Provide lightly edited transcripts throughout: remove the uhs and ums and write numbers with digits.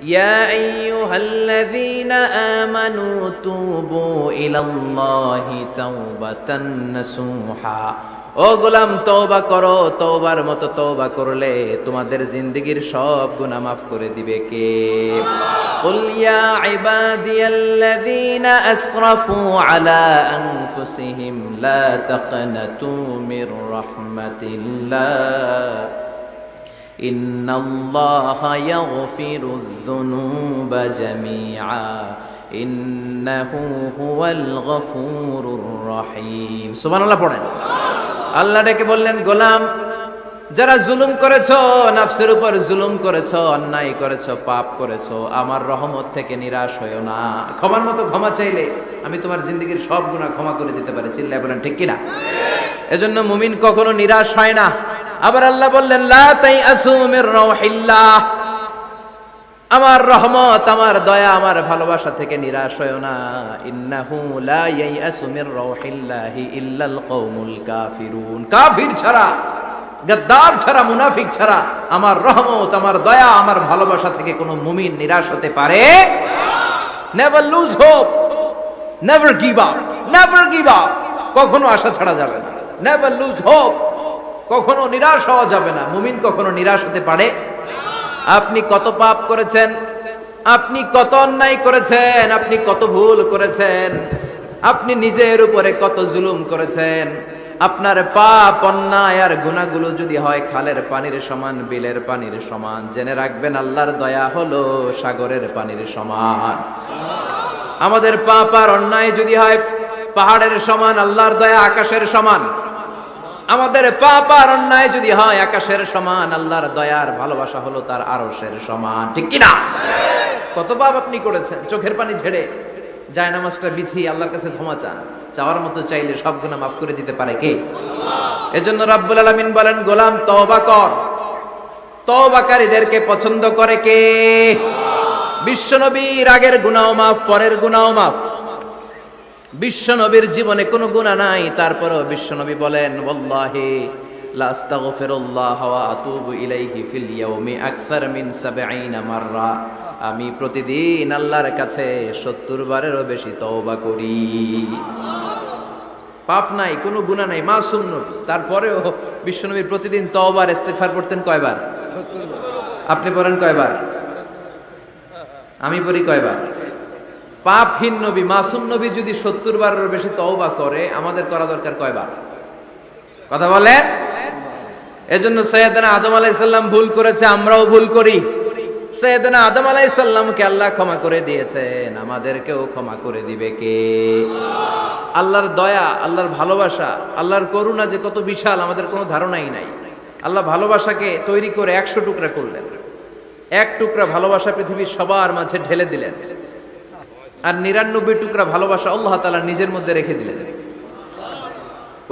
ইয়া আইয়ুহাল্লাযীনা আমানু তুবু ইলাল্লাহি তাওবাতান নাসুহা। ও গোলাম, তওবা করো, তওবার মতো তওবা করলে তোমাদের জিন্দেগীর সব গুনাহ মাফ করে দিবে কে? কুল ইয়া ইবাদিয়াল্লাযীনা আসরাফু আলা আনফুসিহিম লা তাকনাতু মির রাহমাতিল্লাহ ইন্নাল্লাহা ইয়াগফিরুয যুনুবা জামিআ ইন্নাহু হুয়াল গফুরুর রহিম। সুবহানাল্লাহ পড়েন। আল্লাহ ডেকে বললেন, গোলাম, যারা জুলুম করেছো, নফসের উপর জুলুম করেছো, অন্যায় করেছো, পাপ করেছো, আমার রহমত থেকে নিরাশ হয়ো না। ক্ষমার মতো ক্ষমা চাইলে আমি তোমার জিন্দগির সব গুনাহ ক্ষমা করে দিতে পারি। চিল্লায় বলেন ঠিক কিনা? এজন্য মুমিন কখনো নিরাশ হয় না। আবার আল্লাহ বললেন, লা তাইআসু মির রাউহিল্লাহ, আমার রহমত, আমার দয়া, আমার ভালোবাসা থেকে নিরাশ হয়ো না। ইন্নাহু লা ইয়াইআসু মির রাউহিল্লাহি ইল্লাল কওমুল কাফিরুন, কাফির ছাড়া, গাদ্দার ছাড়া, মুনাফিক ছাড়া আমার রহমত, আমার দয়া, আমার ভালোবাসা থেকে কোনো মুমিন নিরাশ হতে পারে না। Never lose hope, never give up, never give up, কখনো আশা ছাড়া যাবে না। নেভার লুজ হোপ, কখনো নিরাশ হওয়া যাবে না। মুমিন কখনো নিরাশ হতে পারে। আপনি কত পাপ করেছেন, আপনি কত অন্যায় করেছেন, আপনি কত ভুল করেছেন, আপনি নিজের উপরে কত জুলুম করেছেন। আপনার পাপ, অন্যায় আর গুনাহগুলো যদি হয় খালের পানির সমান, বিলের পানির সমান, জেনে রাখবেন আল্লাহর দয়া হলো সাগরের পানির সমান। আমাদের পাপ আর অন্যায় যদি হয় পাহাড়ের সমান, আল্লাহর দয়া আকাশের সমান। আমাদের পাপ আর অন্যায় যদি হয় আকাশের সমান, আল্লাহর দয়ার ভালোবাসা হলো তার আরশের সমান। ঠিক কিনা? কত পাপ আপনি করেছেন, চোখের পানি ঝেড়ে জায়নামাজটা বিছিয়ে আল্লাহর কাছে ক্ষমা চান। চাওয়ার মতো চাইলে সব গুনাহ মাফ করে দিতে পারে কে? এজন্য রাব্বুল আলামিন বলেন, গোলাম তওবা কর। তওবাকারীদেরকে পছন্দ করে কে? বিশ্বনবীর আগের গুনাহ মাফ, পরের গুনাহ মাফ। বিশ্বনবীর জীবনে কোনো গুনাহ নাই, তারপরেও বিশ্বনবী বলেন, ওয়াল্লাহি লা আস্তাগফিরুল্লাহ ওয়া আতুবু ইলাইহি ফিল ইয়াউমি আকসার মিন ৭০ মাররা। আমি প্রতিদিন আল্লাহর কাছে ৭০ বারেরও বেশি তওবা করি। পাপ নাই, কোনো গুনাহ নাই, মাসুম নবী, তারপরেও বিশ্বনবী প্রতিদিন তওবার ইস্তিগফার করতেন কয়বার? ৭০ বার। আপনি পড়েন কয়বার? আমি পড়ি কয়বার? পাপহীন নবী, মাসুম নবী যদি ৭০ বারেরও বেশি তওবা করে, আমাদের করা দরকার কয়বার? কথা বলেন। এজন্য সাইয়েদনা আদম আলাইহিস সালাম ভুল করেছে, আমরাও ভুল করি। সাইয়েদনা আদম আলাইহিস সালামকে আল্লাহ ক্ষমা করে দিয়েছেন, আমাদেরকেও ক্ষমা করে দিবে কে? আল্লাহর দয়া, আল্লাহর ভালোবাসা, আল্লাহর করুণা যে কত বিশাল আমাদের কোনো ধারণাই নাই। আল্লাহ ভালোবাসাকে তৈরি করে ১০০ টুকরা করলেন। এক টুকরা ভালোবাসা পৃথিবীর সবার মাঝে ঢেলে দিলেন, আর ৯৯ টুকরা ভালোবাসা আল্লাহ তাআলা নিজের মধ্যে রেখে দিলেন।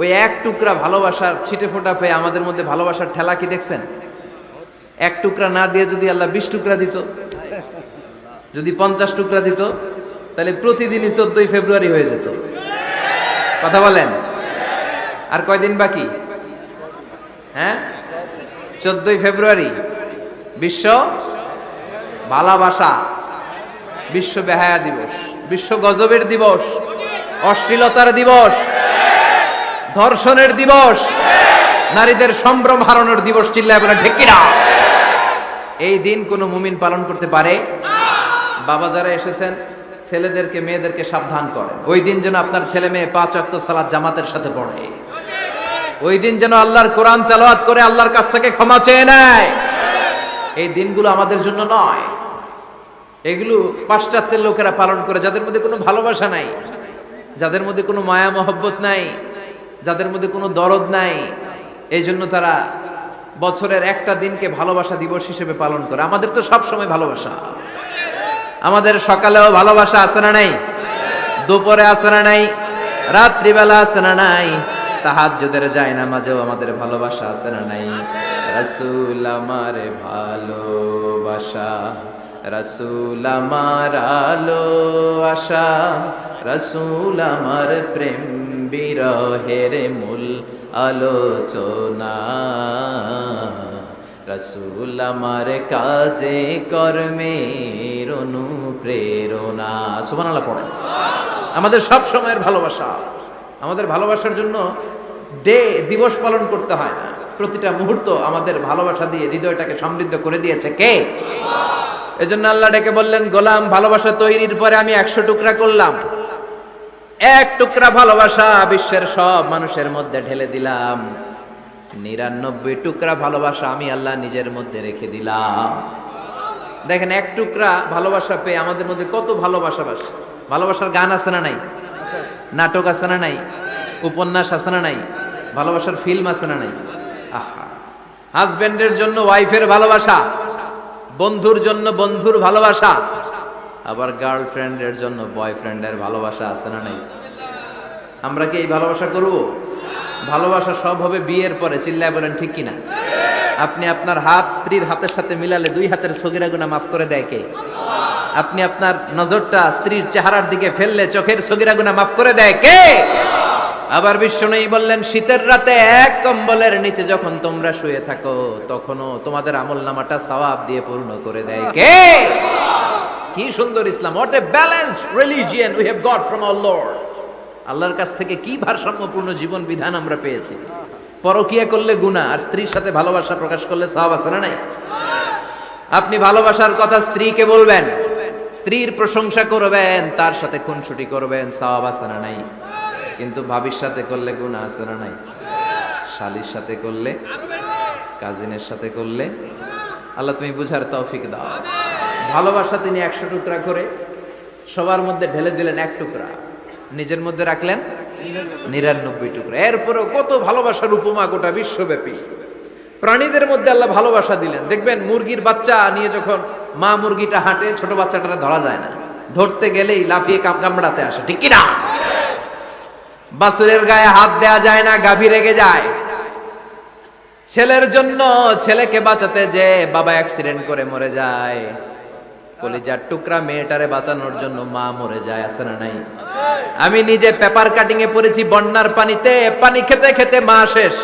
ওই এক টুকরা ভালোবাসার ছিটে ফোটা পেয়ে আমাদের মধ্যে ভালোবাসার ঠেলা কি দেখছেন? এক টুকরা না দিয়ে যদি আল্লাহ ২০ টুকরা দিত, যদি ৫০ টুকরা দিত, তাহলে প্রতিদিনই ১৪ই ফেব্রুয়ারি হয়ে যেত। কথা বলেন। আর কয়দিন বাকি? হ্যাঁ, ১৪ই ফেব্রুয়ারি বিশ্ব ভালোবাসা, বিশ্ব বেহায়া দিবস, বিশ্ব গজবের দিবস, অশ্লীলতার দিবস, ধর্ষণের দিবস, নারীদের সম্ভ্রম হারানোর দিবস। চিল্লায় বলেন ঠিক কিনা? এই দিন কোন মুমিন পালন করতে পারে? বাবা যারা এসেছেন, ছেলেদেরকে মেয়েদেরকে সাবধান করেন। ওই দিন যেন আপনার ছেলে মেয়ে ৫ ওয়াক্ত সালাত জামাতের সাথে পড়ে। ওই দিন যেন আল্লাহর কোরআন তেলাওয়াত করে আল্লাহর কাছ থেকে ক্ষমা চেয়ে নেয়। এই দিনগুলো আমাদের জন্য নয়, এগুলো পাশ্চাত্যের লোকেরা পালন করে, যাদের মধ্যে কোনো ভালোবাসা নাই, যাদের মধ্যে কোনো মায়া মহব্বত নাই, যাদের মধ্যে কোনো দরদ নাই। এই জন্য তারা বছরের একটা দিনকে ভালোবাসা দিবস হিসেবে পালন করে। আমাদের তো সব সময় ভালোবাসা, আমাদের সকালেও ভালোবাসা আছে না নাই? দুপুরে আছে না নাই? রাত্রিবেলা আছে না নাই? তাহাজ্জুদের জায়নামাজেও আমাদের ভালোবাসা আছে না নাই? রাসূল আমার ভালোবাসা, রাসূল আমার আলো আশা, রাসূল আমার প্রেম বিরহের মূল আলোচনা, রাসূল আমার কাজে কর্মের অনুপ্রেরণা। সুবহানাল্লাহ পড়েন। আমাদের সব সময়ের ভালোবাসা, আমাদের ভালোবাসার জন্য দিবস পালন করতে হয় না, প্রতিটা মুহূর্ত আমাদের ভালোবাসা দিয়ে হৃদয়টাকে সমৃদ্ধ করে দিয়েছে কে? এজন্য আল্লাহ ডেকে বললেন, গোলাম ভালোবাসা তৈরির পরে আমি 100 টুকরা করলাম, এক টুকরা ভালোবাসা বিশ্বের সব মানুষের মধ্যে ঢেলে দিলাম, 99 টুকরা ভালোবাসা আমি আল্লাহ নিজের মধ্যে রেখে দিলাম। দেখেন, এক টুকরা ভালোবাসা পেয়ে আমাদের মধ্যে কত ভালোবাসা বাসে। ভালোবাসার গান আছে না নাই? নাটক আছে না নাই? উপন্যাস আছে না নাই? ভালোবাসার ফিল্ম আছে না নাই? আহা, হাজবেন্ডের জন্য ওয়াইফের ভালোবাসা, বন্ধুর জন্য বন্ধুর ভালোবাসা, আবার গার্লফ্রেন্ডের জন্য বয়ফ্রেন্ডের ভালোবাসা আছে না নাই? আমরা কি এই ভালোবাসা করব? ভালোবাসা সব হবে বিয়ের পরে। চিল্লায় বলেন ঠিক কিনা? আপনি আপনার হাত স্ত্রীর হাতের সাথে মিলালে 2 হাতের সগীরা গুনাহ মাফ করে দেয় কে? আপনি আপনার নজরটা স্ত্রীর চেহারার দিকে ফেললে চোখের সগীরা গুনাহ মাফ করে দেয় কে? আবার বিশ্বনবী বললেন, শীতের রাতে এক কম্বলের নিচে যখন তোমরা শুয়ে থাকো তখনও তোমাদের আমলনামাটা সওয়াব দিয়ে পূর্ণ করে দেয় কে? কি সুন্দর ইসলাম! What a balanced religion we have got from our lord. আল্লাহর কাছ থেকে কি ভারসাম্যপূর্ণ জীবন বিধান আমরা পেয়েছি। পরকিয়া করলে গুনাহ, আর স্ত্রীর সাথে ভালোবাসা প্রকাশ করলে সওয়াব আছে না নাই? আপনি ভালোবাসার কথা স্ত্রীকে বলবেন, স্ত্রীর প্রশংসা করবেন, তার সাথে খুনসুটি করবেন, সওয়াব আছে না নাই? কিন্তু ভাবির সাথে করলে গুনাহ আছে না নাই? শালীর সাথে করলে, কাজিনের সাথে করলে। আল্লাহ তুমি বুঝার তৌফিক দাও। ভালোবাসা তিনি 100 টুকরা করে সবার মধ্যে ঢেলে দিলেন, 1 টুকরা নিজের মধ্যে রাখলেন 99 টুকরা। এরপরও কত ভালোবাসার উপমা গোটা বিশ্বব্যাপী। প্রাণীদের মধ্যে আল্লাহ ভালোবাসা দিলেন। দেখবেন মুরগির বাচ্চা নিয়ে যখন মা মুরগিটা হাঁটে, ছোট বাচ্চাটা ধরা যায় না, ধরতে গেলেই লাফিয়ে কামড়াতে আসে, ঠিক কিনা? বাছুরের গায়ে হাত দেয়া যায় না, গাভী রেগে যায়। ছেলের জন্য ছেলেকে বাঁচাতে যে বাবা অ্যাক্সিডেন্ট করে মরে যায়, কলিজার টুকরা মেয়েটারে বাঁচানোর জন্য মা মরে যায়, আছে না নাই? আমি নিজে পেপার কাটিং এ পড়েছি, বন্যার পানিতে পানি খেতে খেতে মা শেষ।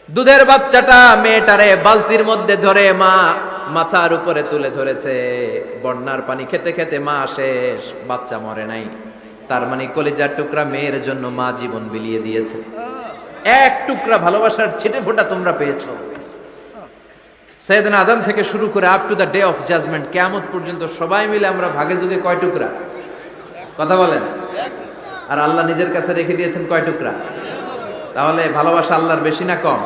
দুধের বাচ্চাটা মেয়েটারে বালতির মধ্যে ধরে মা মাথার উপরে তুলে ধরেছে, বন্যার পানি খেতে খেতে মা শেষ, বাচ্চা মরে নাই। তার মানে কলিজার টুকরা মেয়ের জন্য মা জীবন বিলিয়ে দিয়েছে। 1 টুকরা ভালোবাসার ছিটে ফোঁটা তোমরা পেয়েছো। সাইয়েদনা আদম থেকে শুরু করে up to the day of judgement, কিয়ামত পর্যন্ত সবাই মিলে আমরা ভাগে যুগে কয় টুকরা? কথা বলেন। আর আল্লাহ নিজের কাছে রেখে দিয়েছেন কয় টুকরা? তাহলে ভালোবাসা আল্লাহর বেশি না কম?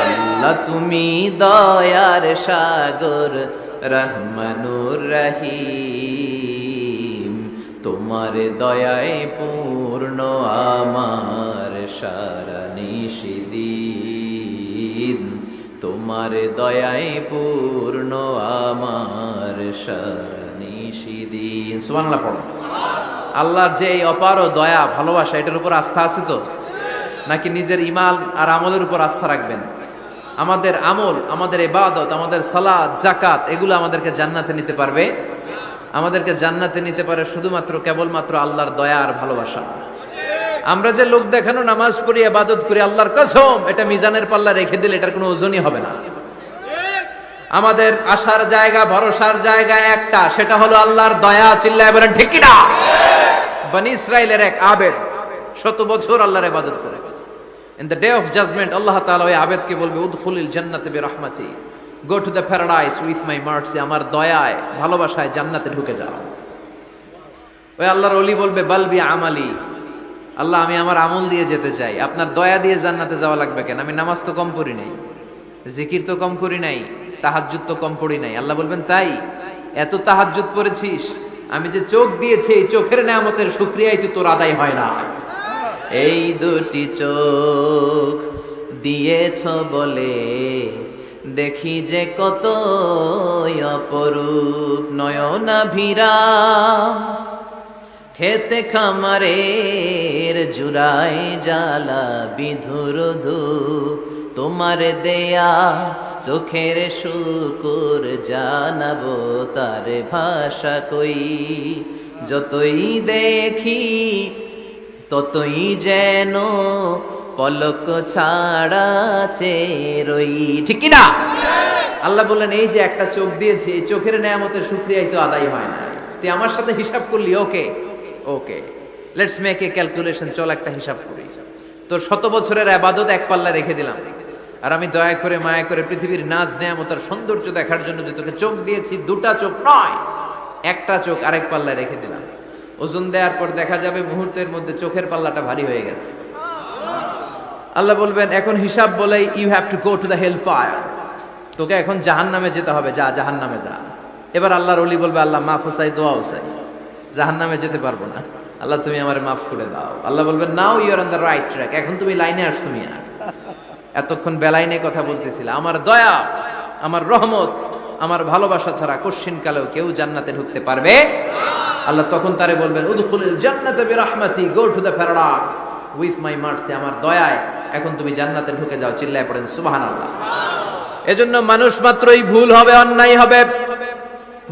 আল্লাহ তুমি দয়ার সাগর, রহমানুর রহিম, তোমার দয়ায় পূর্ণ আমার সারা নিশিদিন, তোমার দয়ায় পূর্ণ আমার সারা নিশিদিন। সুবহানাল্লাহ পড়ো। আল্লাহর যে এই অপার দয়া ভালোবাসা, এটার উপর আস্থা আছে তো? নাকি নিজের ঈমান আর আমলের উপর আস্থা রাখবেন? আমাদের আমল, আমাদের ইবাদত, আমাদের সালাত, যাকাত, এগুলো আমাদেরকে জান্নাতে নিতে পারবে? আমাদেরকে জান্নাতে নিতে পারে শুধুমাত্র কেবলমাত্র আল্লাহর দয়া আর ভালোবাসা। আমরা যে লোক দেখানো নামাজ পড়ি, ইবাদত করি, আল্লাহর কসম এটা মিজানের পাল্লা রেখে দিলে এটার কোনো ওজনই হবে না। আমাদের আশার জায়গা, ভরসার জায়গা একটা, সেটা হলো আল্লাহর দয়া। চিল্লায় বলেন ঠিক কিনা? বনি ইসরাইলের এক আবেদ 100 বছর আল্লাহর ইবাদত করেছে। In the day of judgment আল্লাহ তাআলা ওই আবেদকে বলবে, উদখুলিল জান্নাতে বিরহমাতি, go to the paradise with my mercy, আমার দয়ায় ভালোবাসায় জান্নাতে ঢুকে যাও। ওই আল্লাহর ওলি বলবে, বালবি আমালি, আল্লাহ আমি আমার আমল দিয়ে যেতে চাই, আপনার দয়া দিয়ে জান্নাতে যাওয়া লাগবে কেন? আমি নামাজ তো কম পড়ি নাই, জিকির তো কম করি নাই, তাহাজ্জুদ তো কম পড়ি নাই। আল্লাহ বলবেন, তাই এত তাহাজ্জুদ পড়েছিস, আমি যে চোখ দিয়েছি এই চোখের নেয়ামতের শুকরিয়াই তো তোর আদায় হয় না। এই 2টি চোখ দিয়েছ বলে দেখি যে কত অপরূপ, নয়নাভিরা খেতে খামারের জুড়াই জ্বালা বিধুর ধূপ, তোমার দেয়া চোখের শুকুর জানাবো তার ভাষা কই, যতই দেখি ততই যেন পলক ছাড়া চেরই, ঠিক কি না? আল্লাহ বললেন এই যে একটা চোখ দিয়েছি, এই চোখের নেয়ামতের শুকরিয়াই তো আদায় হয় না। তুই আমার সাথে হিসাব করলি, ওকে ওকে, লেটস মেক এ ক্যালকুলেশন, চল একটা হিসাব করি। তোর 100 বছরের ইবাদত এক পাল্লা রেখে দিলাম, আর আমি দয়া করে মায়া করে পৃথিবীর নাজ নেয়ামত আর সৌন্দর্য দেখার জন্য যে তোকে চোখ দিয়েছি, দুটা চোখ নয়, একটা চোখ আরেক পাল্লায় রেখে দিলাম। ওজন দেওয়ার পর দেখা যাবে মুহূর্তের মধ্যে চোখের পাল্লাটা ভারী হয়ে গেছে। আল্লাহ বলবেন এখন হিসাব বলেই, you have to go to the hell fire, তোকে এখন জাহান্নামে যেতে হবে, যা জাহান্নামে যা। এবার আল্লাহর ওলি বলবে, আল্লাহ মাফ চাই, দোয়াও চাই, জাহান্নামে যেতে পারবো না, আল্লাহ তুমি আমারে মাফ করে দাও। আল্লাহ বলবেন now you are on the right track, এখন তুমি লাইনে আসছো মিয়া, এতক্ষণ বেলাইনে কথা বলতেছিলা। আমার দয়া, আমার রহমত, আমার ভালোবাসা ছাড়া কশ্চিন কালেও কেউ জান্নাতে ঢুকতে পারবে। আল্লাহ তখন তারে বলবেন উদখুলুল জান্নাতা বিরাহমাতি, go to the paradise with my mercy, আমার দয়ায় এখন তুমি জান্নাতে ঢুকে যাও। চিল্লায় পড়েন সুবহানাল্লাহ। এজন্য মানুষ মাত্রই ভুল হবে, অন্যায় হবে।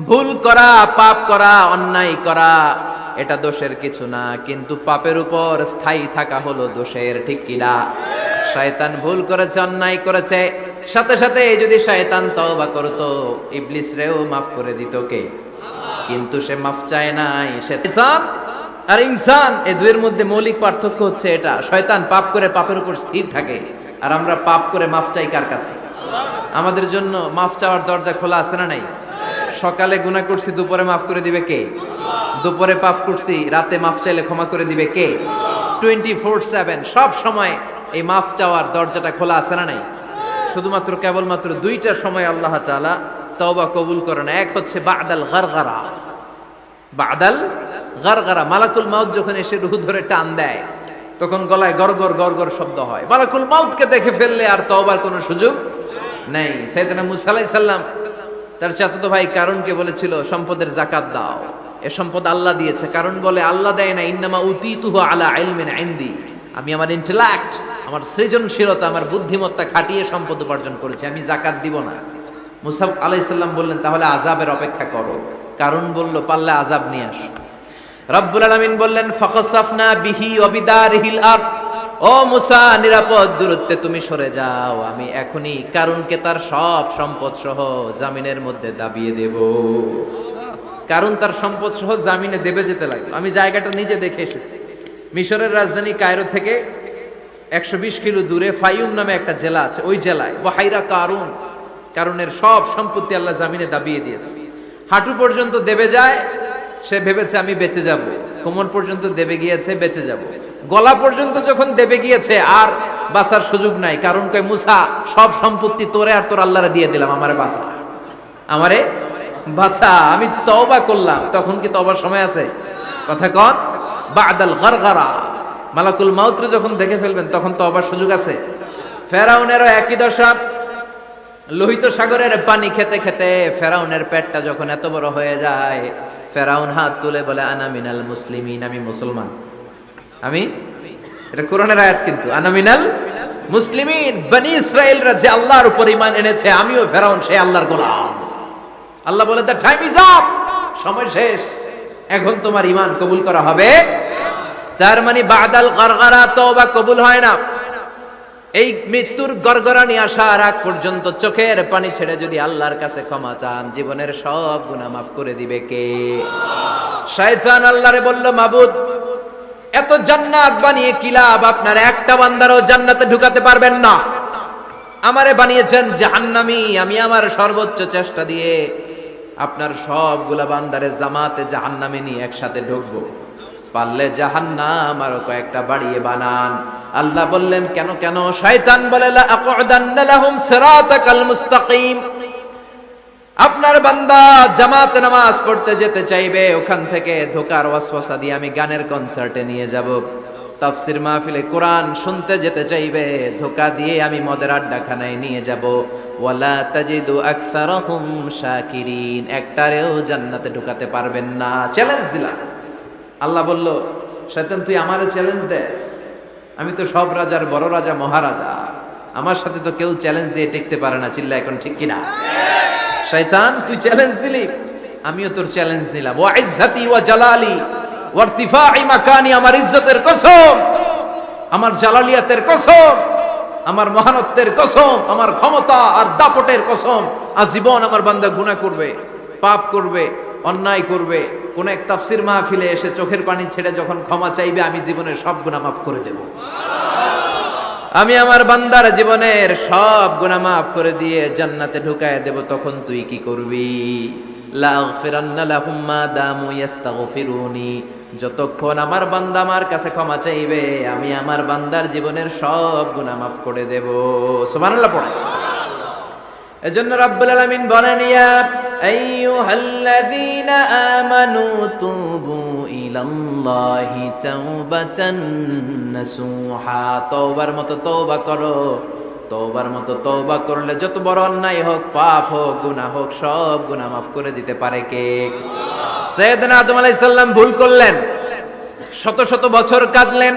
ভুল করা, পাপ করা, অন্যায় করা এটা দোষের কিছু না, কিন্তু পাপের উপর স্থায়ী থাকা হলো দোষের, ঠিক কিনা? শয়তান ভুল করেছে, অন্যায় করেছে, সাথে সাথে যদি শয়তান তওবা করতো, ইবলিস রেও মাফ করে দিত কে? কিন্তু সে মাফ চায় নাই। শয়তান আর ইনসান, এই দুইয়ের মধ্যে মৌলিক পার্থক্য হচ্ছে এটা, শয়তান পাপ করে পাপের উপর স্থির থাকে, আর আমরা পাপ করে মাফ চাই কার কাছে? আমাদের জন্য মাফ চাওয়ার দরজা খোলা আছে না নাই? সকালে গুনাহ করছি, দুপুরে মাফ করে দিবে কে? দুপুরে পাপ করছি, রাতে মাফ চাইলে ক্ষমা করে দিবে কে? 24/7 সব সময় এই মাফ চাওয়ার দরজাটা খোলা আছে না নাই? শুধুমাত্র কেবলমাত্র দুইটা সময় আল্লাহ তাআলা তওবা কবুল করে না। এক হচ্ছে বাদাল গারগারা, বাদাল গারগারা, মালাকুল মাউত যখন এসে রূহ ধরে টান দেয়, তখন গলায় গরগর গরগর শব্দ হয়। মালাকুল মাউতকে দেখে ফেললে আর তওবার কোনো সুযোগ নেই। সাইয়েদনা মুসা আলাইহিস সালাম তার চাচাতো ভাই কারুনকে বলেছিল সম্পদের যাকাত দাও, এ সম্পদ আল্লাহ দিয়েছে। কারণ বলে আল্লাহ দেয় না, ইন্নামা উতিতুহু আলা ইলমিন ইনদি, আমি আমার ইন্টেলেক্ট, আমার সৃজনশীলতা, আমার বুদ্ধিমত্তা খাটিয়ে সম্পদ উপার্জন করেছি, আমি যাকাত দিব না। মুসা আলাইহিস সালাম বললেন তাহলে আযাবের অপেক্ষা করো। কারণ বলল পারলে আযাব নিয়ে আসো। রব্বুল আলামিন বললেন ফাকাসাফনা বিহি ওয়া বিদারিহিল আরদ, ও মুসা নিরাপদ দূরত্বে তুমি সরে যাও, আমি এখনই কারুনকে তার সব সম্পদ সহ জামিনের মধ্যে দাবিয়ে দেব। কারণ তার সম্পদ সহ জামিনে দেবে যেতে লাগলো। আমি জায়গাটা নিজে দেখে এসেছি। মিশরের রাজধানী কায়রো থেকে 120 কিলো দূরে ফাইউম নামে একটা জেলা আছে, ওই জেলায় বহাইরা কারুন, কারণের সব সম্পত্তি আল্লাহ জামিনে দাবিয়ে দিয়েছে। হাঁটু পর্যন্ত দেবে যায়, সে ভেবেছে আমি বেঁচে যাব, কোমর পর্যন্ত দেবে গিয়েছে, বেঁচে যাব, গলা পর্যন্ত যখন দেবে গিয়েছে আর বাঁচার সুযোগ নাই। কারণ কয় মুসা সব সম্পত্তি তোরে আর তোর আল্লাহরে দিয়ে দিলাম, আমারে বাঁচা, আমারে বাঁচা, আমি তওবা করলাম। তখন কি তওবার সময় আছে? কথা কন, বাদাল গারগারা, মালাকুল মাউত যখন দেখে ফেলবেন তখন তওবার সুযোগ আছে। ফেরাউনেরও একই দশা। লোহিত সাগরের পানি খেতে খেতে ফেরাউনের পেটটা যখন এত বড় হয়ে যায়, ফেরাউন হাত তুলে বলে আনা মিনাল মুসলিমিন, আমি মুসলমান। আমি, এটা কোরআনের আয়াত কিন্তু, আনা মিনাল মুসলিমিন, বনি ইসরাইলরা যে আল্লাহর উপর ঈমান এনেছে, আমিও ফেরাউন সে আল্লাহর গোলাম। আল্লাহ বলে দ্য টাইম ইজ আপ, সময় শেষ, এখন তোমার ঈমান কবুল করা হবে। তার মানে বাদাল গারগারা তওবা কবুল হয় না। এই মৃত্যুর গড়গড়ানি আসার আগ পর্যন্ত চোখের পানি ছেড়ে যদি আল্লাহর কাছে ক্ষমা চান, জীবনের সব গুনাহ মাফ করে দিবে কে? শয়তান আল্লাহরে বলল মাবুদ এত জান্নাত বানিয়ে কি লাভ, আপনার একটা বান্দারও জান্নাতে ঢুকাতে পারবেন না, আমারে বানিয়েছেন জাহান্নামী, আমি আমার সর্বোচ্চ চেষ্টা দিয়ে আপনার সবগুলা বান্দারে জামাতে জাহান্নামে নিয়ে একসাথে ঢুকবো, পারলে জাহান্নাম আরো কয়েকটা বাড়িয়ে বানান। আল্লাহ বললেন কেন কেন? শয়তান বলে লা আকুদান্না লাহুম সিরাতাকাল মুস্তাকিম, আপনার বান্দা জামাতে নামাজ পড়তে যেতে চাইবে, ওখান থেকে ধোকার ওয়াসওয়াসা দিয়ে আমি গানের কনসার্টে নিয়ে যাব, তাফসীর মাহফিলে কোরআন শুনতে যেতে চাইবে, ধোকা দিয়ে আমি মদের আড্ডাখানায় নিয়ে যাব, ওয়ালা তাজিদু আকসারাহুম শাকিরিন, একটারেও জান্নাতে ঢুকাতে পারবেন না। চ্যালেঞ্জ দিলাম। আল্লাহ বলল শয়তান তুই আমারে চ্যালেঞ্জ দেস, আমি তো সব রাজার বড় রাজা, মহারাজা, আমার সাথে তো কেউ চ্যালেঞ্জ দিয়ে টিকতে পারে না। চিল্লা এখন ঠিক কিনা? শয়তান তুই চ্যালেঞ্জ দিলি, আমিও তোর চ্যালেঞ্জ দিলাম। ওয়া ইজ্জতি ওয়া জালালি ওয়া ইরতিফাই মাকানি, আমার ইজ্জতের কসম আমার জালালিয়াতের কসম, আমার মহানত্বের কসম, আমার ক্ষমতা আর দাপটের কসম, আজীবন আমার বান্দা গুনাহ করবে, পাপ করবে, অন্যায় করবে, কোন এক তাফসীর মাহফিলে এসে চোখের পানি ছেড়ে যখন ক্ষমা চাইবে, আমি জীবনের সব গুনাহ মাফ করে দেব। আমি আমার বান্দার জীবনের সব গুনাহ মাফ করে দিয়ে জান্নাতে ঢুকায় দেব। তখন তুই কি করবি? লা আগফিরান্না লাহুম মা দামু ইস্তাগফিরুনি, যতক্ষণ আমার বান্দা আমার কাছে ক্ষমা চাইবে, আমি আমার বান্দার জীবনের সব গুনাহ মাফ করে দেব। সুবহানাল্লাহ পড়ে। এজন্য রাব্বুল আলামিন বলেন, ইয়া আইয়ুহাল্লাযীনা আমানু তুবু ইলাল্লাহি তাওবাতান নাসুহা, তওবার মতো তওবা করো। তওবার মতো তওবা করলে যত বড় অন্যায় হোক, পাপ হোক, গুনাহ হোক, সব গুনাহ মাফ করে দিতে পারে কে? সাইয়েদনা আদম আলাইহিস সালাম ভুল করলেন, শত শত বছর কাঁদলেন।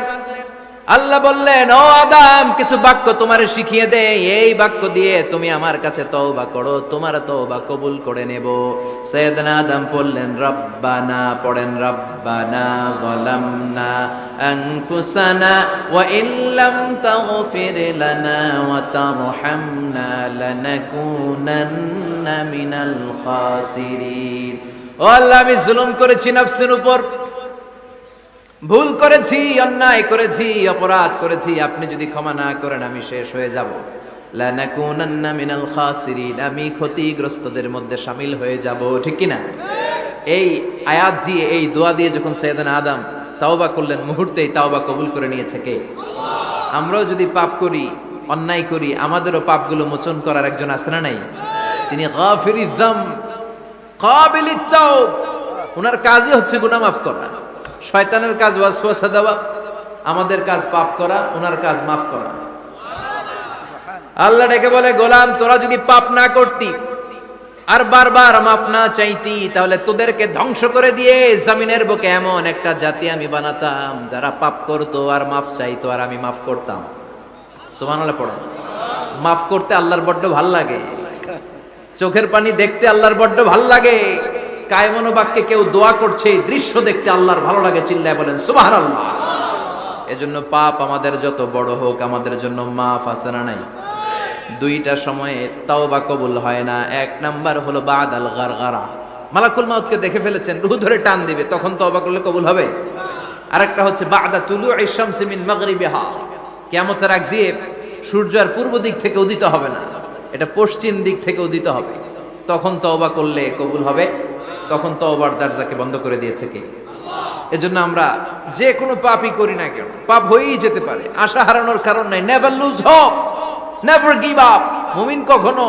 আল্লাহ বললেন, ও আদম, কিছু বাক্য তোমারে শিখিয়ে দে, এই বাক্য দিয়ে তুমি আমার কাছে তওবা করো, তোমার তওবা কবুল করে নেব। সাইয়েদনা আদম বললেন, রব্বানা, পড়েন, রব্বানা যালামনা আনফুসানা ওয়া ইল্লাম তাগফির লানা ওয়া তারহামনা লানাকুনান্না মিনাল খাসিরিন। ও আল্লাহ, আমি জুলুম করেছি নফসের উপর, ভুল করেছি, অন্যায় করেছি, অপরাধ করেছি, আপনি যদি ক্ষমা না করেন আমি শেষ হয়ে যাব। লানাকুনান্না মিনাল খাসিরিন, আমি ক্ষতিগ্রস্তদের মধ্যে শামিল হয়ে যাব। ঠিক কি না? এই আয়াত দিয়ে, এই দোয়া দিয়ে যখন সাইয়েদনা আদম তাওবা করলেন, মুহূর্তেই তাওবা কবুল করে নিয়েছে কে? আমরাও যদি পাপ করি, অন্যায় করি, আমাদেরও পাপগুলো মোচন করার একজন আছে না নাই? তিনি গাফিরিয যাম কাবিলিত তাওব, ওনার কাজই হচ্ছে গুনাহ মাফ করা। শয়তানের কাজ ওয়াসওয়াসা দেওয়া, আমাদের কাজ পাপ করা, ওনার কাজ মাফ করা। আল্লাহ ডেকে বলে, গোলাম, তোরা যদি পাপ না করতি আর বারবার মাফ না চাইতি, তাহলে তোদেরকে ধ্বংস করে দিয়ে জমিনের বুকে এমন একটা জাতি আমি বানাতাম যারা পাপ করতো আর মাফ চাইতো, আর আমি মাফ করতাম। সুবহানাল্লাহ পড়ো। মাফ করতে আল্লাহর বড্ড ভাল লাগে, চোখের পানি দেখতে আল্লাহর বড্ড ভাল লাগে, কায়মনো বাক্যে কেউ দোয়া করছে এই দৃশ্য দেখতে আল্লাহর ভালো লাগে, চিল্লায় বলেন সুবহানাল্লাহ। এজন্য পাপ আমাদের যত বড় হোক, আমাদের জন্য মাফ আছে না নাই? দুইটা সময়ে তাওবা কবুল হয় না। এক নাম্বার হলো বাদাল গারগারা, মালাকুল মাউতকে দেখে ফেলেছেন, রূহ ধরে টান দিবে, তখন তাওবা করলে কবুল হবে। আরেকটা হচ্ছে বাদা তুলুইশ শামসি মিন মাগরিবিহা, কিয়ামতের আগ দিয়ে সূর্য আর পূর্ব দিক থেকে উদিত হবে না, এটা পশ্চিম দিক থেকে উদিত হবে, তখন তওবা করলে কবুল হবে। তখন তওবার দরজাকে বন্ধ করে দিয়েছে কে? এজন্য আমরা যে কোনো পাপই করি না কেন, পাপ হয়েই যেতে পারে, আশা হারানোর কারণ নাই। Never lose hope, never give up. মুমিন কখনো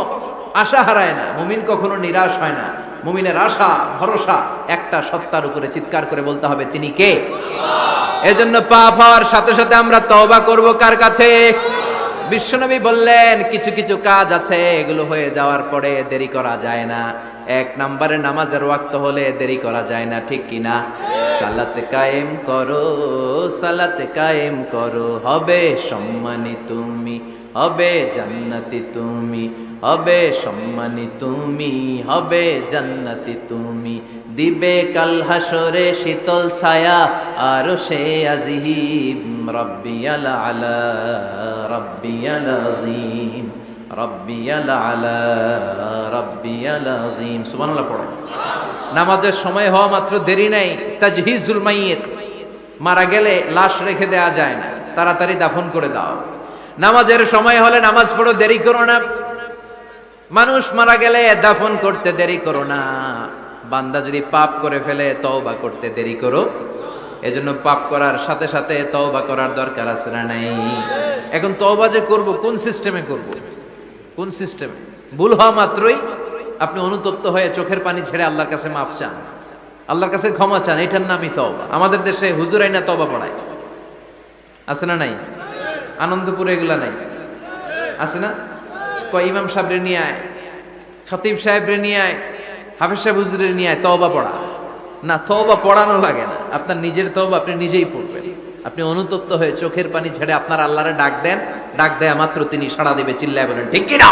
আশা হারায় না, মুমিন কখনো নিরাশ হয় না। মুমিনের আশা ভরসা একটা সত্তার উপরে, চিৎকার করে বলতে হবে, তিনি কে? এজন্য পাপ হওয়ার সাথে সাথে আমরা তওবা করব কার কাছে? বিশ্বনবী বললেন, কিছু কিছু কাজ আছে, এগুলো হয়ে যাওয়ার পরে দেরি করা যায় না। এক নম্বরে নামাজের ওয়াক্ত হলে দেরি করা যায় না, ঠিক কিনা? সালাতে কায়েম করো, সালাতে কায়েম করো, হবে সম্মানী তুমি, হবে জান্নাতি তুমি, হবে সম্মানী তুমি, হবে জান্নাতি তুমি, দিবে কাল হাসরে শীতল ছায়া আরশে আজিম, রব্বিয়াল আলা, রব্বিয়াল আযীম, রব্বিয়াল আলা, রব্বিয়াল আযীম। সুবহানাল্লাহ পড়ো। নামাজের সময় হওয়া মাত্র দেরি নাই। তাজহিজুল মাইয়িত, মারা গেলে লাশ রেখে দেয়া যায় না, তাড়াতাড়ি দাফন করে দাও। নামাজের সময় হলে নামাজ পড়ো, দেরি করো না। মানুষ মারা গেলে দাফন করতে দেরি করো না। বান্দা যদি পাপ করে ফেলে, তওবা করতে দেরি করো। এজন্য পাপ করার সাথে সাথে তওবা করার দরকার আছে না নাই? এখন তওবা যে করব, কোন সিস্টেমে করব? কোন সিস্টেমে? ভুল হওয়া মাত্রই আপনি অনুতপ্ত হয়ে চোখের পানি ছেড়ে আল্লাহর কাছে মাফ চান, আল্লাহর কাছে ক্ষমা চান, এটার নামই তওবা। আমাদের দেশে হুজুর আইনা তওবা পড়ায়, আছে না নাই? আনন্দপুরে এগুলা নাই, আছে না? কয় ইমাম সাহেবরে নিয়ে আয়, খতিব সাহেবরে নিয়ে আয়, হাফেজ সাহেব হুজুরের নিয়ে আয়, তওবা পড়া। না, তওবা পড়ানো লাগে না, আপনার নিজের তওবা আপনি নিজেই পড়বেন। আপনি অনুতপ্ত হয়ে চোখের পানি ছেড়ে আপনার আল্লাহরে ডাক দেন, ডাক দেয়া মাত্র তিনি সাড়া দিবে, চিল্লায় বলেন ঠিক কি না?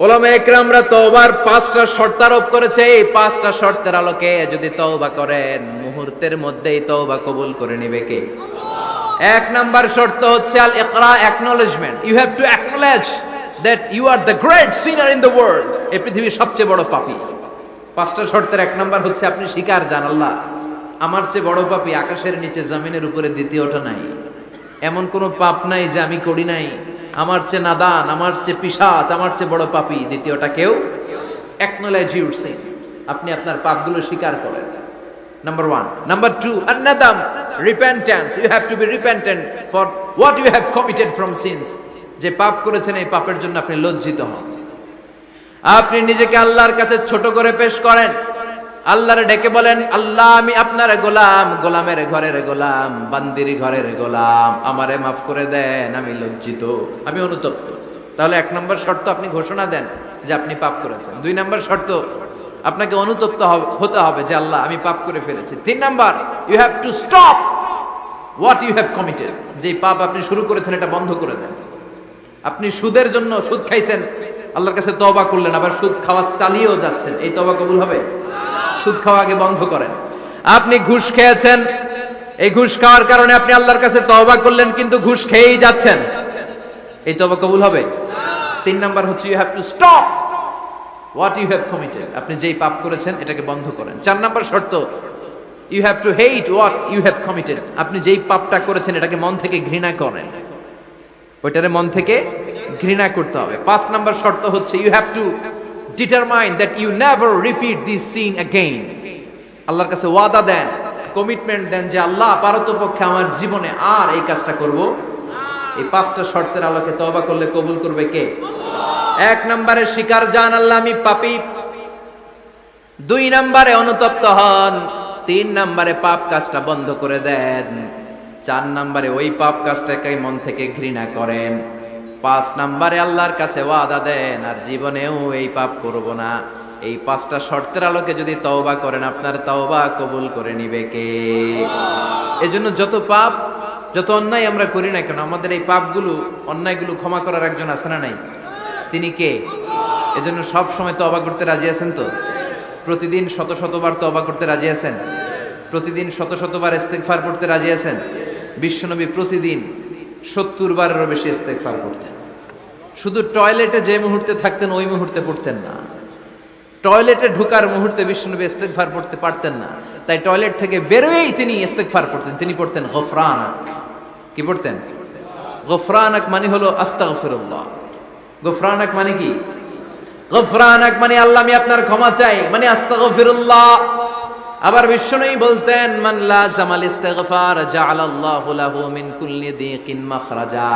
উলামায়ে ইকরামরা তওবার 5টা শর্ত আরোপ করেছে। এই 5টা শর্তের আলোকে যদি তওবা করেন, মুহূর্তের মধ্যেই তওবা কবুল করে নেবে কে? এক নাম্বার শর্ত হচ্ছে আল ইকরা, acknowledgement. You have to acknowledge that you are the great sinner in the world. এই পৃথিবীর সবচেয়ে বড় পাপী। পাঁচটা শর্তের এক নাম্বার হচ্ছে আপনি স্বীকার জান, আল্লাহ আমার চেয়ে বড় পাপী আকাশের নিচে জমিনের উপরে দ্বিতীয়টা নাই। এমন কোনো পাপ নাই যে আমি করি নাই। আমার চেয়ে নাদান, আমার চেয়ে পিশাচ, আমার চেয়ে বড় পাপী দ্বিতীয়টা কেউ। অ্যাকনলেজ ইউর সিন, আপনি আপনার পাপগুলো স্বীকার করেন। Number 1. Number 2, an-nadam, repentance. You have to be repentant for what you have committed from sins. যে পাপ করেছেন এই পাপের জন্য আপনি লজ্জিত হন। আপনি নিজেকে আল্লাহর কাছে ছোট করে পেশ করেন, আল্লাহরে ডেকে বলেন, আল্লাহ আমি আপনার গোলাম, গোলামের ঘরের গোলাম, বান্দির ঘরের গোলাম, আমারে মাফ করে দেন, আমি লজ্জিত, আমি অনুতপ্ত। তাহলে এক নম্বর শর্ত আপনি ঘোষণা দেন যে আপনি পাপ করেছেন। দুই নম্বর শর্ত আপনাকে অনুতপ্ত হতে হবে যে আল্লাহ আমি পাপ করে ফেলেছি। তিন number, you have to stop what you have committed. যে পাপ আপনি শুরু করেছেন এটা বন্ধ করে দেন। আপনি সুদের জন্য সুদ খাইছেন, আল্লাহর কাছে তওবা করলেন, আবার সুদ খাওয়া চালিয়েও যাচ্ছেন, এই তওবা কবুল হবে? সুদ খাওয়া আগে বন্ধ করেন। আপনি ঘুষ খেয়েছেন, এই ঘুষ খাওয়ার কারণে আপনি আল্লাহর কাছে তওবা করলেন কিন্তু ঘুষ খেয়েই যাচ্ছেন, এই তওবা কবুল হবে? তিন নাম্বার হচ্ছে you have to stop what you have committed. আপনি যেই পাপ করেছেন এটাকে বন্ধ করেন। চার নাম্বার শর্ত, you have to hate what you have committed. আপনি যেই পাপটা করেছেন এটাকে মন থেকে ঘৃণা করেন, ওইটারে মন থেকে ঘৃণা করতে হবে। পাঁচ নাম্বার শর্ত হচ্ছে you have to determine that you never repeat this sin again. আল্লাহর কাছে ওয়াদা দেন, কমিটমেন্ট দেন যে আল্লাহ পারতপক্ষে আমার জীবনে আর এই কাজটা করব। এই পাঁচটা শর্তের আলোকে তওবা করলে কবুল করবে কে? এক নম্বরে স্বীকার জান আল্লাহ আমি পাপী, দুই নম্বরে অনুতপ্ত হন, তিন নম্বরে পাপ কাজটা বন্ধ করে দেন, চার নম্বরে ওই পাপ কাজটাকে মন থেকে ঘৃণা করেন, পাঁচ নম্বরে আল্লাহর কাছে ওয়াদা দেন আর জীবনেও এই পাপ করব না। এই পাঁচটা শর্তের আলোকে যদি তওবা করেন আপনার তওবা কবুল করে নিবে কে? এজন্য যত পাপ যত অন্যায় আমরা করি না কেন, আমাদের এই পাপগুলো অন্যায়গুলো ক্ষমা করার একজন আছে না নাই? তিনি কে? এজন্য সব সময় তওবা করতে রাজি আছেন তো? প্রতিদিন শত শতবার তওবা করতে রাজি আছেন? প্রতিদিন শত শতবার ইস্তেগফার পড়তে রাজি আছেন? বিশ্বনবী প্রতিদিন 70 বারেরও বেশি ইস্তেগফার করতেন। শুধু টয়লেটে যে মুহূর্তে থাকতেন ওই মুহূর্তে পড়তেন না, টয়লেটে ঢোকার মুহূর্তে বিশ্বনবী ইস্তেগফার পড়তে পারতেন না, তাই টয়লেট থেকে বেরোয়েই তিনি ইস্তেগফার পড়তেন। তিনি পড়তেন গফরানাক। কি পড়তেন? গফরানাক মানে হলো আস্তাগফিরুল্লাহ। গফরানাক মানে কি? গফরানাক মানে আল্লাহ আমি আপনার ক্ষমা চাই, মানে আস্তাগফিরুল্লাহ। আবার বিশ্বনবী বলতেন মান লাযামাল ইস্তিগফার জাআলাল্লাহু লাহু মিন কুল্লি দিকিন মাখরাজা।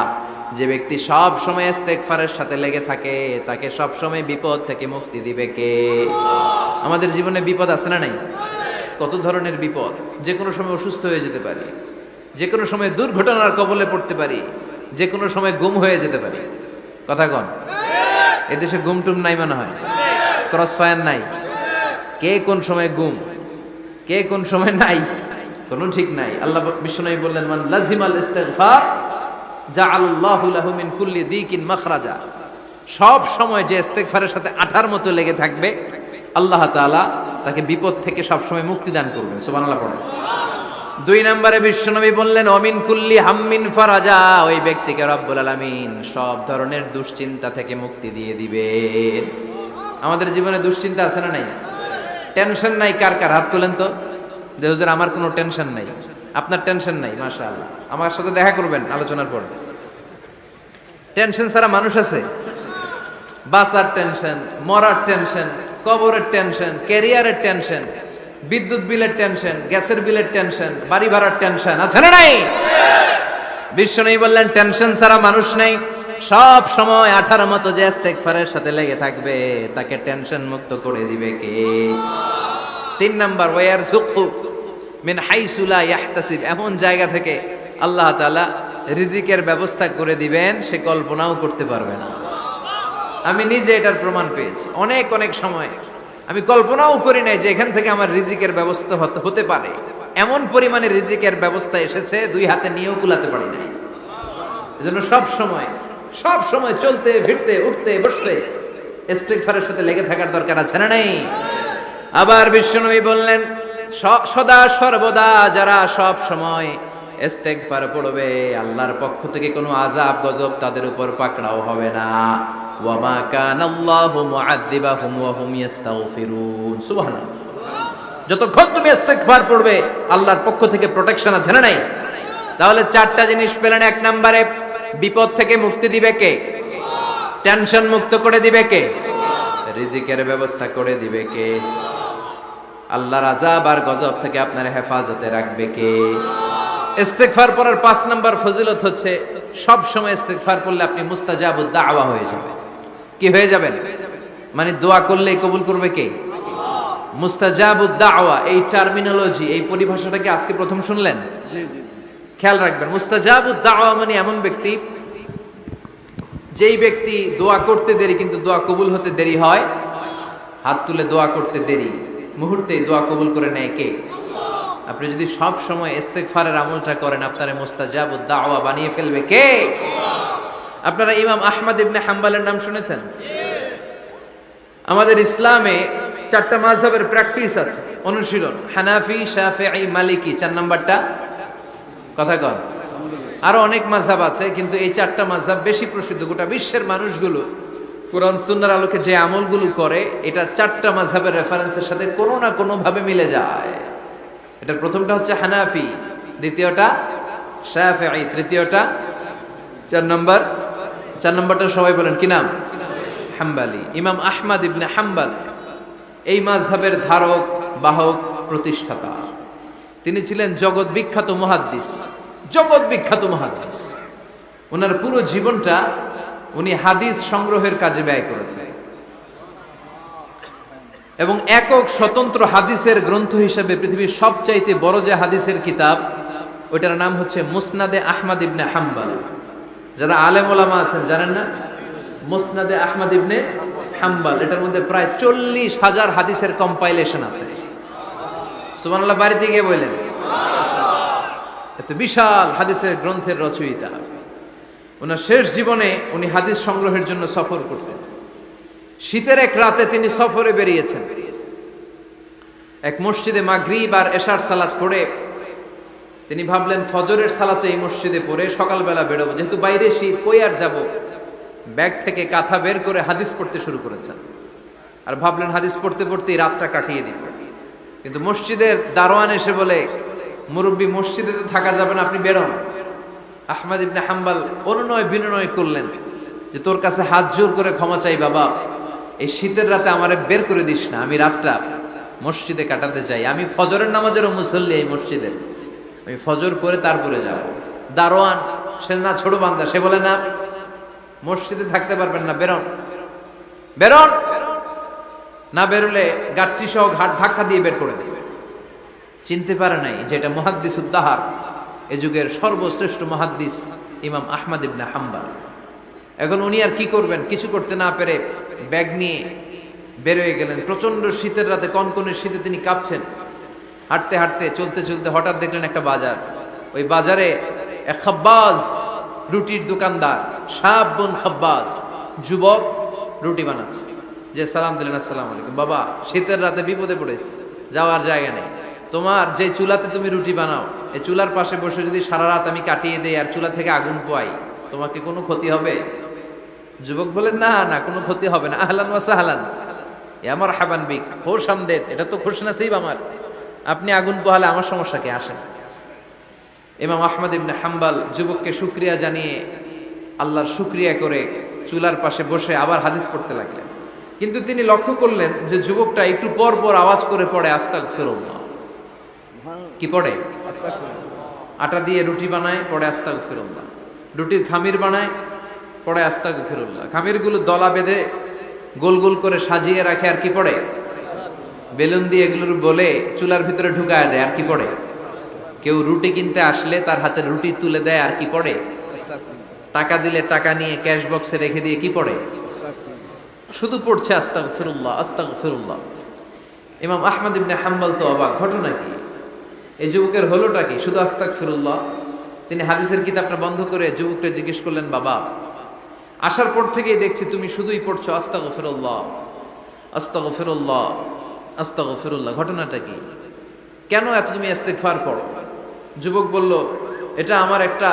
যে ব্যক্তি সব সময় ইস্তেগফারের সাথে লেগে থাকে তাকে সব সময় বিপদ থেকে মুক্তি দিবে কে? আমাদের জীবনে বিপদ আছে না নাই? কত ধরনের বিপদ। যে কোনো সময় অসুস্থ হয়ে যেতে পারি, যে কোনো সময় দুর্ঘটনার কবলে পড়তে পারি, যে কোনো সময় গুম হয়ে যেতে পারি। কথা কন, এদেশে গুম টুম নাই মনে হয়, ক্রস ফায়ার নাই, কে কোন সময় গুম, কে কোন সময় নাই, কোনো ঠিক নাই। আল্লাহ বিশ্বনবী বললেন মান লাজিমাল ইস্তিগফার জাআলাল্লাহু লাহু মিন কুল্লি দিকিন মাখরাজা। সব সময় যে ইস্তেগফারের সাথে আঠার মতো লেগে থাকবে আল্লাহ তাআলা তাকে বিপদ থেকে সব সময় মুক্তি দান করবেন। সুবহানাল্লাহ পড়েন। দুই নম্বরে বিশ্বনবী বললেন অমিন কুল্লি হাম্মিন ফারাজা। ওই ব্যক্তিকে রব্বুল আলামিন সব ধরনের দুশ্চিন্তা থেকে মুক্তি দিয়ে দিবেন। আমাদের জীবনে দুশ্চিন্তা আছে না নাই? টেনশন নাই কার কার? হাত তোলেন তো। যে হুজুর আমার কোনো টেনশন নাই। আপনার টেনশন নাই, মাশাআল্লাহ। আমার সাথে দেখা করবেন আলোচনার পর। টেনশন ছাড়া মানুষ আছে? বাসার টেনশন, মরার টেনশন, কবরের টেনশন, ক্যারিয়ারের টেনশন, বিদ্যুৎ বিলের টেনশন, গ্যাসের বিলের টেনশন, বাড়ি ভাড়ার টেনশন আছে না নাই? বিশ্বনবী বললেন টেনশন ছাড়া মানুষ নাই। সব সময় আঠার মতো যে ইস্তেগফারের সাথে লেগে থাকবে তাকে টেনশন মুক্ত করে দিবে কে? তিন নাম্বার ওয়ারযুকহু মিন হাইসু লা ইয়াহতাসিব। এমন জায়গা থেকে আল্লাহ তাআলা রিজিকের ব্যবস্থা করে দিবেন সে কল্পনাও করতে পারবে না। আমি নিজে এটার প্রমাণ পেয়েছি। অনেক অনেক সময় আমি কল্পনাও করি নাই যে এখান থেকে আমার রিজিকের ব্যবস্থা হতে পারে। এমন পরিমাণে রিজিকের ব্যবস্থা এসেছে দুই হাতে নিয়েও কুলাতে পারি নাই। এজন্য সব সময় চলতে ফিরতে উঠতে বসতে ইস্তিগফারের সাথে লেগে থাকার দরকার আছে না নাই? আবার বিশ্বনবী বললেন সদা সর্বদা যারা সব সময় ইস্তেগফার পড়বে, আল্লাহর পক্ষ থেকে কোনো আযাব গজব তাদের উপর পাকড়াও হবে না। ওয়া মা কানাল্লাহু মুআযযিবাহুম ওয়া হুম ইস্তাগফিরুন। সুবহানাল্লাহ। যতক্ষণ তুমি ইস্তেগফার পড়বে আল্লাহর পক্ষ থেকে প্রোটেকশন আছে না নাই? তাহলে চারটা জিনিস পেলেন। এক নম্বরে বিপদ থেকে মুক্তি দিবে কে? টেনশন মুক্ত করে দিবে কে? রিজিকের ব্যবস্থা করে দিবে কে? আল্লাহর আযাব আর গজব থেকে আপনার হেফাজতে রাখবে কে? ইস্তেগফার পড়ার 5 নাম্বার ফজিলত হচ্ছে সব সময় ইস্তেগফার করলে আপনি মুস্তাজাবুদ দাওয়া হয়ে যাবেন। কি হয়ে যাবেন? মানে দোয়া করলেই কবুল করবে কে? মুস্তাজাবুদ দাওয়া, এই টার্মিনোলজি, এই পরিভাষাটাকে আজকে প্রথম শুনলেন? খেয়াল রাখবেন, মুস্তাজাবুদ দাওয়া মানে এমন ব্যক্তি যেই ব্যক্তি দোয়া করতে দেরি কিন্তু দোয়া কবুল হতে দেরি হয়। হাত তুলে দোয়া করতে দেরি, মুহূর্তেই দোয়া কবুল করে নেয় কে? আপনি যদি সব সময় ইস্তেগফারের আমলটা করেন আপনারে মুস্তাজাবুদ দাওয়া বানিয়ে ফেলবে কে? আপনারা ইমাম আহমদ ইবনে হাম্বলের নাম শুনেছেন? আমাদের ইসলামে 4টা মাযহাবের প্র্যাকটিস আছে, অনুশীলন। হানাফি, শাফিঈ, মালিকি। 4 নাম্বারটা কথা কন। আরো অনেক মাযহাব আছে কিন্তু এই 4টা মাযহাব বেশি প্রসিদ্ধ। গোটা বিশ্বের মানুষগুলো কোরআন সুন্নাহর আলোকে যে আমলগুলো করে এটা 4টা মাযহাবের রেফারেন্সের সাথে কোনো না কোনো ভাবে মিলে যায়। এটার প্রথমটা হচ্ছে হানাফি, দ্বিতীয়টা শাফিঈ, তৃতীয়টা 4 নম্বরটা সবাই বলেন কি নাম? হাম্বলি। ইমাম আহমদ ইবনে হাম্বল এই মাযহাবের ধারক, বাহক, প্রতিষ্ঠাতা। তিনি ছিলেন জগৎ বিখ্যাত মুহাদ্দিস, জগৎ বিখ্যাত মুহাদ্দিস। ওনার পুরো জীবনটা উনি হাদিস সংগ্রহের কাজে ব্যয় করেছেন এবং একক স্বতন্ত্র হাদিসের গ্রন্থ হিসেবে পৃথিবীর সবচাইতে বড় যে হাদিসের কিতাব ওইটার নাম হচ্ছে মুসনাদে আহমদ ইবনে হাম্বল। যারা আলেম ওলামা আছেন জানেন না? মুসনাদে আহমদ ইবনে হাম্বল, এটার মধ্যে প্রায় 40,000 হাদিসের কম্পাইলেশন আছে। সুবহানাল্লাহ। বাড়িতে গিয়ে বললেন এত বিশাল হাদিসের গ্রন্থের রচয়িতা। ওনার শেষ জীবনে উনি হাদিস সংগ্রহের জন্য সফর করতেন। শীতের এক রাতে তিনি সফরে বেরিয়েছেন। এক মসজিদে মাগরিব আর এশার সালাত পড়ে তিনি ভাবলেন ফজরের সালাত এই মসজিদে পড়ে সকালবেলা বেরোবো, যেহেতু বাইরে শীত, কই আর যাব। ব্যাগ থেকে কাঁথা বের করে হাদিস পড়তে শুরু করেছেন আর ভাবলেন হাদিস পড়তে পড়তেই রাতটা কাটিয়ে দিব। কিন্তু মসজিদের দারোয়ান এসে বলে, মুরব্বী মসজিদে তো থাকা যাবে না, আপনি বেরোন। আহমদ ইবনে হাম্বল অনুনয় বিনয় করলেন যে তোর কাছে হাত জোর করে ক্ষমা চাই বাবা, এই শীতের রাতে আমারে বের করে দিস না, আমি রাতটা মসজিদে কাটাতে চাই। আমি ফজরের নামাজেরও মুসল্লি এই মসজিদে, আমি ফজর পরে তারপরে যাব। দারোয়ান সে না ছোট বান্দা, সে বলে না মসজিদে থাকতে পারবেন না, বেরোন বেরোন। না বেরোলে গাট্টি সহ ঘাট ধাক্কা দিয়ে বের করে দেবে। চিনতে পারে নাই যে এটা মুহাদ্দিসুদ দাহর, এ যুগের সর্বশ্রেষ্ঠ মুহাদ্দিস ইমাম আহমদ ইবনে হাম্বল। এখন উনি আর কি করবেন, কিছু করতে না পেরে ব্যাগ নিয়ে বের হয়ে গেলেন। প্রচন্ড শীতের রাতে, কনকনে শীতে তিনি কাঁপছেন। হাঁটতে হাঁটতে চলতে চলতে হঠাৎ দেখলেন একটা বাজার। ওই বাজারে এক খাব্বাজ, রুটির দোকানদার, শাবুন খাব্বাজ, যুবক রুটি বানাচ্ছে। যে সালাম দিলেন, আসসালামু আলাইকুম। বাবা, শীতের রাতে বিপদে পড়েছে, যাওয়ার জায়গা নেই। তোমার যে চুলাতে তুমি রুটি বানাও, এই চুলার পাশে বসে যদি সারা রাত আমি কাটিয়ে দেই আর চুলা থেকে আগুন পোয়াই, তোমাকে কোনো ক্ষতি হবে? যুবক বলেন না না, কোনো ক্ষতি হবে না। আহলান ওয়া সাহলান, আমার হাবান বিক, খোশ আমদেদ, এটা তো খোশ নসিব আমার। আপনি আগুন পোহালে আমার সমস্যা কি? আসেন। ইমাম আহমদ ইবনে হাম্বল যুবককে শুকরিয়া জানিয়ে, আল্লাহর শুকরিয়া করে চুলার পাশে বসে আবার হাদিস পড়তে লাগলেন। কিন্তু তিনি লক্ষ্য করলেন যে যুবকটা একটু পর পর আওয়াজ করে পড়ে আস্তাগফিরুল্লাহ। কি পড়ে? আটা দিয়ে রুটি বানায়, পড়ে আস্তাগফিরুল্লাহ। রুটির খামির বানায়, পড়ে আস্তাগফিরুল্লাহ। খামিরগুলো দলা বেঁধে গোল গোল করে সাজিয়ে রাখে, আর কি পড়ে? বেলুন দিয়ে এগুলোর বলে চুলার ভিতরে ঢুকায় দেয়, আর কি পড়ে? কেউ রুটি কিনতে আসলে তার হাতে রুটি তুলে দেয়, আর কি পড়ে? টাকা দিলে টাকা নিয়ে ক্যাশ বক্সে রেখে দিয়ে কি পড়ে? শুধু পড়ছে আস্তাগফিরুল্লাহ আস্তাগফিরুল্লাহ। ইমাম আহমদ ইবনে হাম্বল তো অবাক, ঘটনা কি? এই যুবকের হলোটা কি? শুধু আস্তাগফিরুল্লাহ। তিনি হাদিসের কিতাবটা বন্ধ করে যুবককে জিজ্ঞেস করলেন, বাবা, আসার পর থেকেই দেখছি তুমি শুধুই পড়ছো আস্তাগফিরুল্লাহ আস্তাগফিরুল্লাহ আস্তাগফিরুল্লাহ, ঘটনাটা কি? কেন এত তুমি ইস্তেগফার পড়ো? যুবক বলল, এটা আমার একটা